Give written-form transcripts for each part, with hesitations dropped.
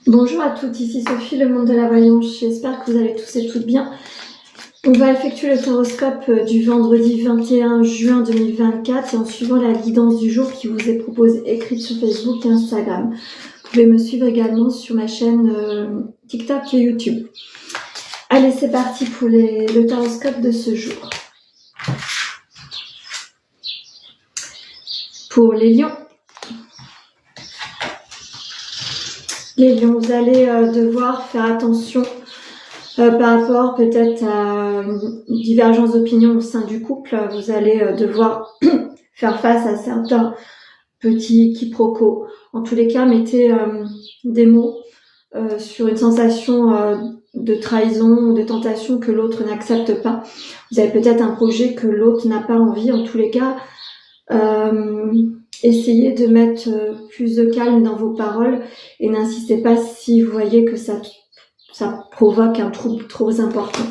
Bonjour à toutes, ici Sophie, le monde de la voyance. J'espère que vous allez tous et toutes bien. On va effectuer le horoscope du vendredi 21 juin 2024 et en suivant la guidance du jour qui vous est proposée écrite sur Facebook et Instagram. Vous pouvez me suivre également sur ma chaîne TikTok et YouTube. Allez, c'est parti pour le horoscope de ce jour. Pour les lions. Les lions, vous allez devoir faire attention par rapport peut-être à une divergence d'opinion au sein du couple. Vous allez devoir faire face à certains petits quiproquos. En tous les cas, mettez des mots sur une sensation de trahison ou de tentation que l'autre n'accepte pas. Vous avez peut-être un projet que l'autre n'a pas envie. En tous les cas, essayez de mettre plus de calme dans vos paroles et n'insistez pas si vous voyez que ça provoque un trouble trop important.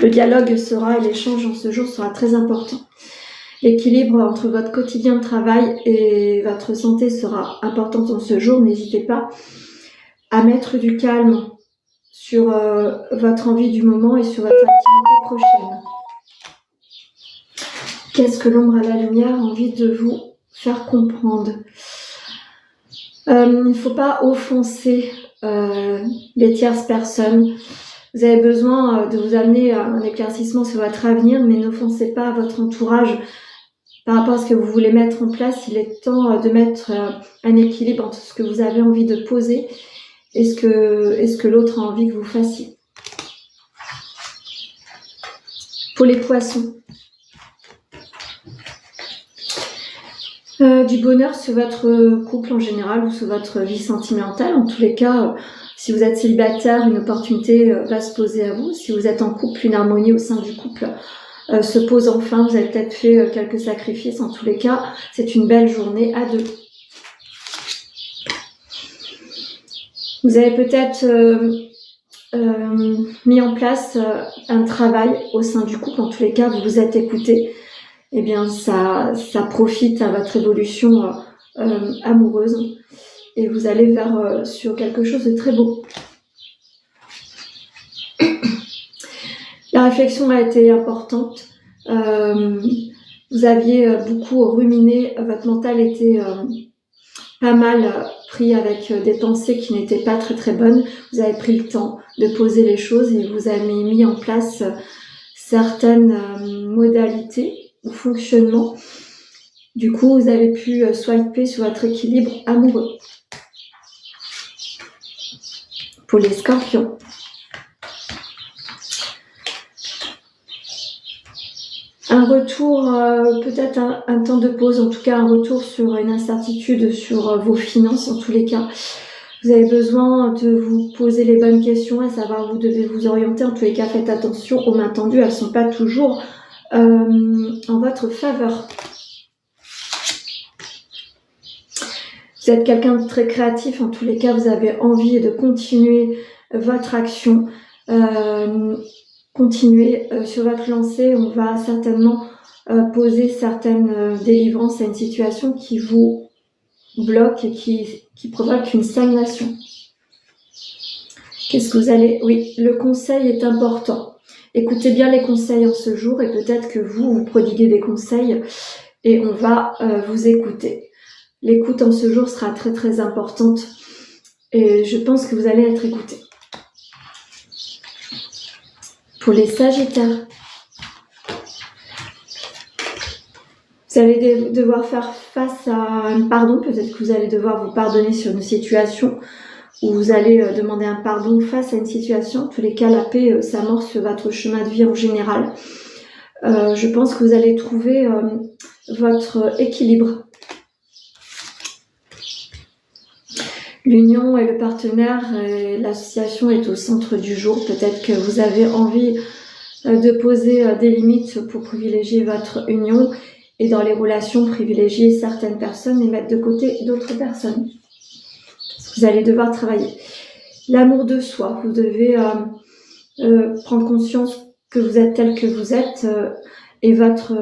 Le dialogue et l'échange en ce jour sera très important. L'équilibre entre votre quotidien de travail et votre santé sera important en ce jour. N'hésitez pas à mettre du calme sur votre envie du moment et sur votre activité prochaine. Qu'est-ce que l'ombre à la lumière a envie de vous faire comprendre? Il ne faut pas offenser les tierces personnes. Vous avez besoin de vous amener à un éclaircissement sur votre avenir, mais n'offensez pas votre entourage par rapport à ce que vous voulez mettre en place. Il est temps de mettre un équilibre entre ce que vous avez envie de poser et ce que l'autre a envie que vous fassiez. Pour les poissons. Du bonheur sur votre couple en général ou sur votre vie sentimentale. En tous les cas, si vous êtes célibataire, une opportunité va se poser à vous. Si vous êtes en couple, une harmonie au sein du couple se pose enfin. Vous avez peut-être fait quelques sacrifices. En tous les cas, c'est une belle journée à deux. Vous avez peut-être mis en place un travail au sein du couple. En tous les cas, vous vous êtes écouté. Eh bien, ça profite à votre évolution amoureuse et vous allez sur quelque chose de très beau. La réflexion a été importante. Vous aviez beaucoup ruminé, votre mental était pas mal pris avec des pensées qui n'étaient pas très très bonnes. Vous avez pris le temps de poser les choses et vous avez mis en place certaines modalités ou fonctionnement. Du coup, vous avez pu swiper sur votre équilibre amoureux. Pour les scorpions. Un retour, peut-être un temps de pause, en tout cas un retour sur une incertitude sur vos finances en tous les cas. Vous avez besoin de vous poser les bonnes questions, à savoir vous devez vous orienter. En tous les cas, faites attention aux mains tendues, elles ne sont pas toujours en votre faveur. Vous êtes quelqu'un de très créatif, en tous les cas, vous avez envie de continuer votre action, continuer sur votre lancée. On va certainement poser certaines délivrances à une situation qui vous bloque et qui provoque une stagnation. Qu'est-ce que vous allez... Oui, le conseil est important. Écoutez bien les conseils en ce jour et peut-être que vous prodiguez des conseils et on va vous écouter. L'écoute en ce jour sera très très importante et je pense que vous allez être écouté. Pour les sagittaires, vous allez devoir faire face à un pardon. Peut-être que vous allez devoir vous pardonner sur une situation où vous allez demander un pardon face à une situation. En tous les cas, la paix s'amorce sur votre chemin de vie en général. Je pense que vous allez trouver votre équilibre. L'union et le partenaire et l'association est au centre du jour. Peut-être que vous avez envie de poser des limites pour privilégier votre union et dans les relations, privilégier certaines personnes et mettre de côté d'autres personnes. Vous allez devoir travailler. L'amour de soi, vous devez prendre conscience que vous êtes tel que vous êtes et votre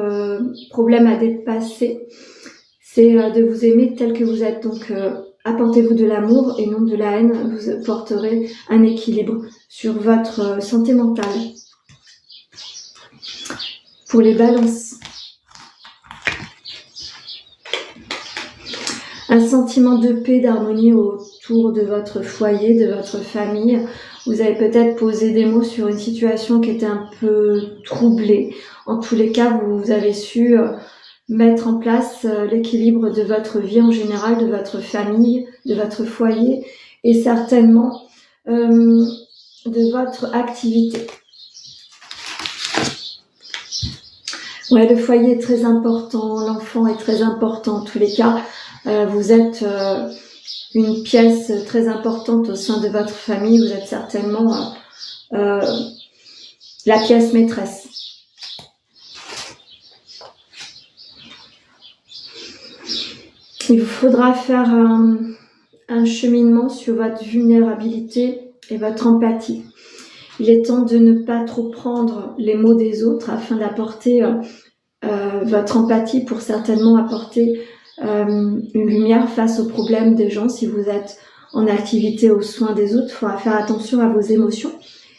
problème à dépasser, c'est de vous aimer tel que vous êtes. Donc, apportez-vous de l'amour et non de la haine. Vous porterez un équilibre sur votre santé mentale. Pour les balances, un sentiment de paix, d'harmonie autour de votre foyer, de votre famille. Vous avez peut-être posé des mots sur une situation qui était un peu troublée. En tous les cas, vous avez su mettre en place l'équilibre de votre vie en général, de votre famille, de votre foyer et certainement de votre activité. Ouais, le foyer est très important, l'enfant est très important en tous les cas. Vous êtes une pièce très importante au sein de votre famille. Vous êtes certainement la pièce maîtresse. Il vous faudra faire un cheminement sur votre vulnérabilité et votre empathie. Il est temps de ne pas trop prendre les mots des autres afin d'apporter votre empathie pour certainement apporter une lumière face aux problèmes des gens. Si vous êtes en activité aux soins des autres, il faudra faire attention à vos émotions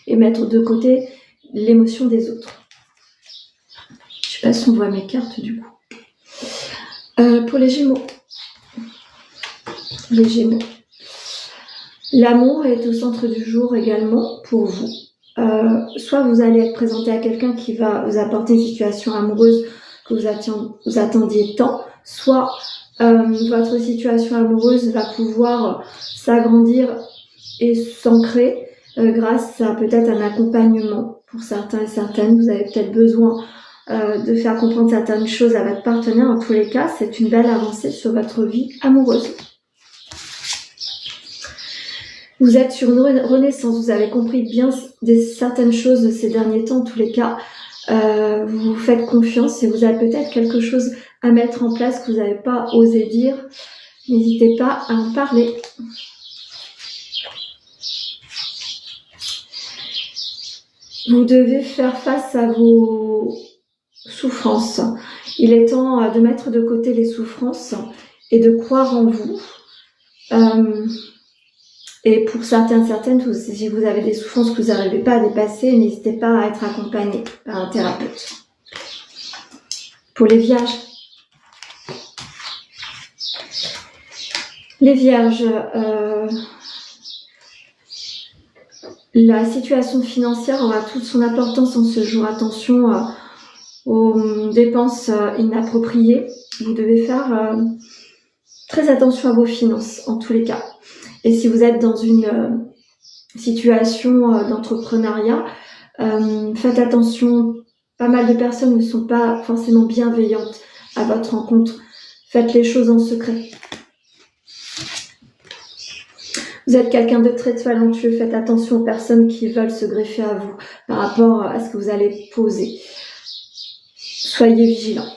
et mettre de côté l'émotion des autres. Je sais pas si on voit mes cartes du coup. Pour les Gémeaux. Les Gémeaux. L'amour est au centre du jour également pour vous. Soit vous allez être présenté à quelqu'un qui va vous apporter une situation amoureuse que vous attendiez tant, soit votre situation amoureuse va pouvoir s'agrandir et s'ancrer grâce à peut-être un accompagnement pour certains et certaines. Vous avez peut-être besoin de faire comprendre certaines choses à votre partenaire. En tous les cas, c'est une belle avancée sur votre vie amoureuse. Vous êtes sur une renaissance, vous avez compris bien certaines choses de ces derniers temps. En tous les cas, vous vous faites confiance et vous avez peut-être quelque chose à mettre en place que vous n'avez pas osé dire. N'hésitez pas à en parler. Vous devez faire face à vos souffrances. Il est temps de mettre de côté les souffrances et de croire en vous. Et pour certaines, si vous avez des souffrances que vous n'arrivez pas à dépasser, n'hésitez pas à être accompagné par un thérapeute. Pour les Vierges. Les Vierges, la situation financière aura toute son importance en ce jour. Attention aux dépenses inappropriées. Vous devez faire très attention à vos finances en tous les cas. Et si vous êtes dans une situation d'entrepreneuriat, faites attention, pas mal de personnes ne sont pas forcément bienveillantes à votre rencontre. Faites les choses en secret. Vous êtes quelqu'un de très talentueux, faites attention aux personnes qui veulent se greffer à vous par rapport à ce que vous allez poser. Soyez vigilants.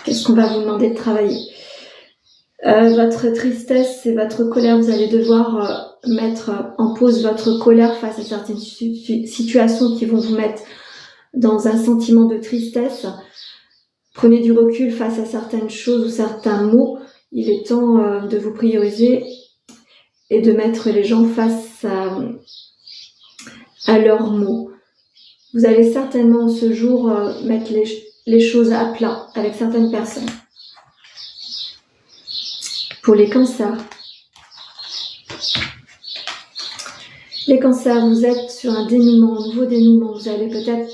Qu'est-ce qu'on va vous demander de travailler ? Votre tristesse et votre colère, vous allez devoir mettre en pause votre colère face à certaines situations qui vont vous mettre dans un sentiment de tristesse. Prenez du recul face à certaines choses ou certains mots. Il est temps de vous prioriser et de mettre les gens face à leurs mots. Vous allez certainement ce jour mettre les choses à plat avec certaines personnes. Pour les cancers. Les cancers, vous êtes sur un dénouement, un nouveau dénouement. Vous allez peut-être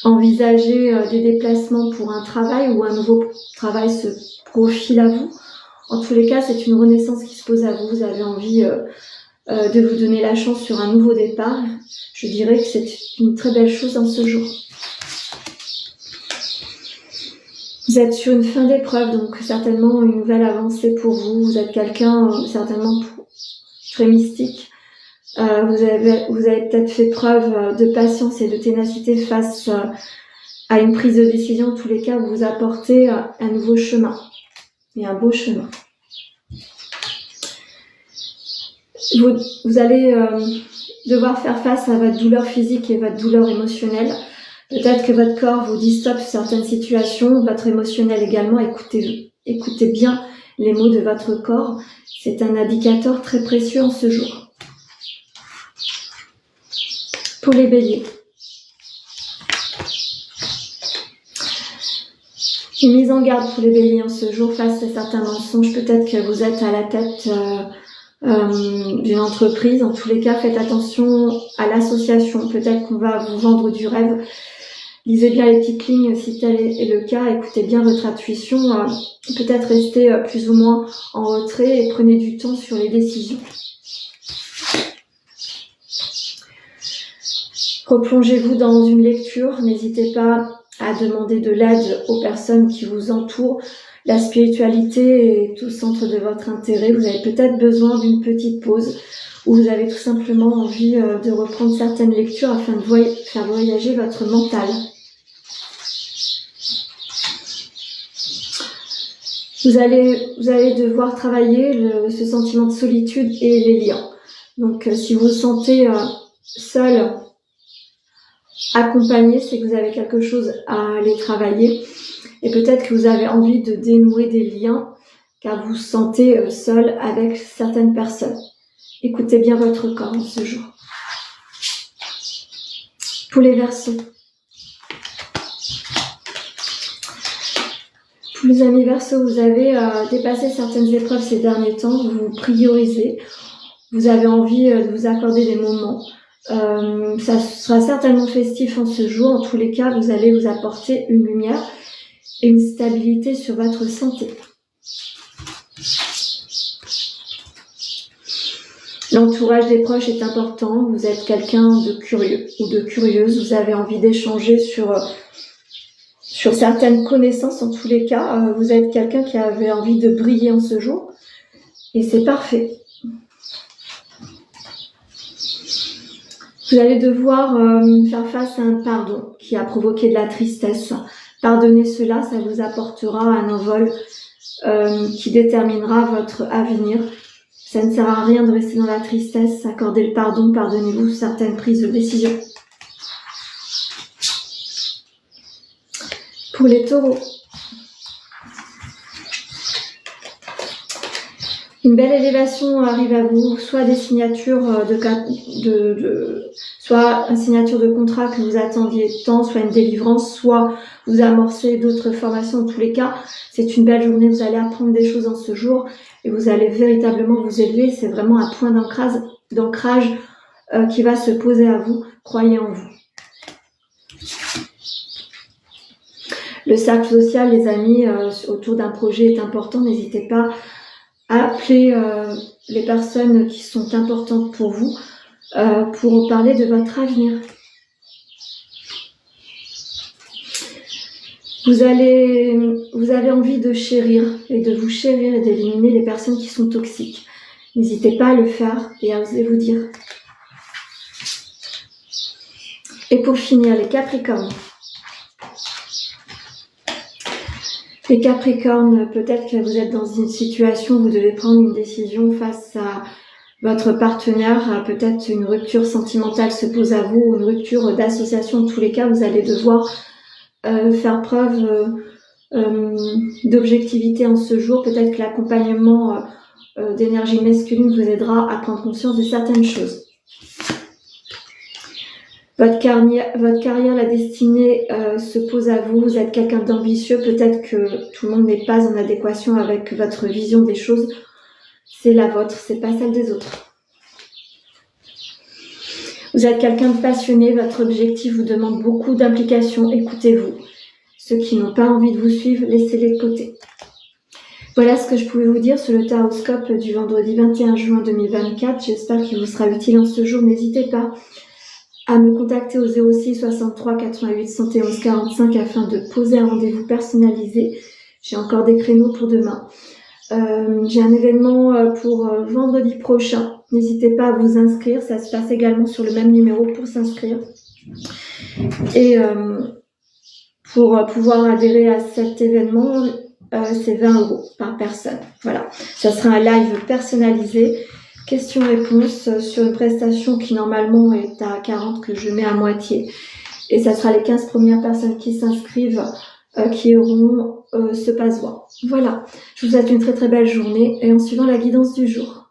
envisager des déplacements pour un travail ou un nouveau travail se profile à vous. En tous les cas, c'est une renaissance qui se pose à vous. Vous avez envie de vous donner la chance sur un nouveau départ. Je dirais que c'est une très belle chose dans ce jour. Vous êtes sur une fin d'épreuve, donc certainement une nouvelle avancée pour vous. Vous êtes quelqu'un certainement très mystique. Vous avez peut-être fait preuve de patience et de ténacité face à une prise de décision. En tous les cas, vous apportez un nouveau chemin et un beau chemin. Vous allez devoir faire face à votre douleur physique et votre douleur émotionnelle. Peut-être que votre corps vous dit stop sur certaines situations, votre émotionnel également, écoutez-vous. Écoutez bien les mots de votre corps. C'est un indicateur très précieux en ce jour. Pour les béliers. Une mise en garde pour les béliers en ce jour face à certains mensonges. Peut-être que vous êtes à la tête d'une entreprise. En tous les cas, faites attention à l'association. Peut-être qu'on va vous vendre du rêve. Lisez bien les petites lignes si tel est le cas. Écoutez bien votre intuition. Peut-être restez plus ou moins en retrait et prenez du temps sur les décisions. Replongez-vous dans une lecture. N'hésitez pas à demander de l'aide aux personnes qui vous entourent. La spiritualité est au centre de votre intérêt. Vous avez peut-être besoin d'une petite pause ou vous avez tout simplement envie de reprendre certaines lectures afin de faire voyager votre mental. Vous allez devoir travailler ce sentiment de solitude et les liens. Donc si vous vous sentez seul, accompagné, c'est que vous avez quelque chose à aller travailler. Et peut-être que vous avez envie de dénouer des liens car vous vous sentez seul avec certaines personnes. Écoutez bien votre corps en ce jour. Pour les Verseaux. Pour les amis Verseaux, vous avez dépassé certaines épreuves ces derniers temps. Vous vous priorisez. Vous avez envie de vous accorder des moments. Ça sera certainement festif en ce jour. En tous les cas, vous allez vous apporter une lumière et une stabilité sur votre santé. L'entourage des proches est important. Vous êtes quelqu'un de curieux ou de curieuse. Vous avez envie d'échanger sur certaines connaissances. En tous les cas, vous êtes quelqu'un qui avait envie de briller en ce jour. Et c'est parfait. Vous allez devoir faire face à un pardon qui a provoqué de la tristesse. Pardonnez cela, ça vous apportera un envol qui déterminera votre avenir. Ça ne sert à rien de rester dans la tristesse. Accordez le pardon, pardonnez-vous certaines prises de décision. Pour les taureaux. Une belle élévation arrive à vous, soit des signatures soit une signature de contrat que vous attendiez tant, soit une délivrance, soit vous amorcez d'autres formations. En tous les cas, c'est une belle journée. Vous allez apprendre des choses en ce jour et vous allez véritablement vous élever. C'est vraiment un point d'ancrage qui va se poser à vous. Croyez en vous. Le cercle social, les amis, autour d'un projet est important. N'hésitez pas à appeler les personnes qui sont importantes pour vous pour parler de votre avenir. Vous avez envie de chérir et de vous chérir et d'éliminer les personnes qui sont toxiques. N'hésitez pas à le faire et à oser vous dire. Et pour finir, les Capricornes. Les Capricornes, peut-être que vous êtes dans une situation où vous devez prendre une décision face à votre partenaire. Peut-être une rupture sentimentale se pose à vous, une rupture d'association. En tous les cas, vous allez devoir faire preuve d'objectivité en ce jour. Peut-être que l'accompagnement d'énergie masculine vous aidera à prendre conscience de certaines choses. Votre carrière, la destinée se pose à vous. Vous êtes quelqu'un d'ambitieux. Peut-être que tout le monde n'est pas en adéquation avec votre vision des choses. C'est la vôtre, c'est pas celle des autres. Vous êtes quelqu'un de passionné. Votre objectif vous demande beaucoup d'implication. Écoutez-vous. Ceux qui n'ont pas envie de vous suivre, laissez-les de côté. Voilà ce que je pouvais vous dire sur le taroscope du vendredi 21 juin 2024. J'espère qu'il vous sera utile en ce jour. N'hésitez pas à me contacter au 06 63 88 71 45 afin de poser un rendez-vous personnalisé. J'ai encore des créneaux pour demain. J'ai un événement pour vendredi prochain. N'hésitez pas à vous inscrire. Ça se passe également sur le même numéro pour s'inscrire. Et pour pouvoir adhérer à cet événement, c'est 20 € par personne. Voilà. Ça sera un live personnalisé. Questions-réponses sur une prestation qui normalement est à 40 que je mets à moitié. Et ça sera les 15 premières personnes qui s'inscrivent qui auront ce passe-voix. Voilà, je vous souhaite une très très belle journée et en suivant la guidance du jour.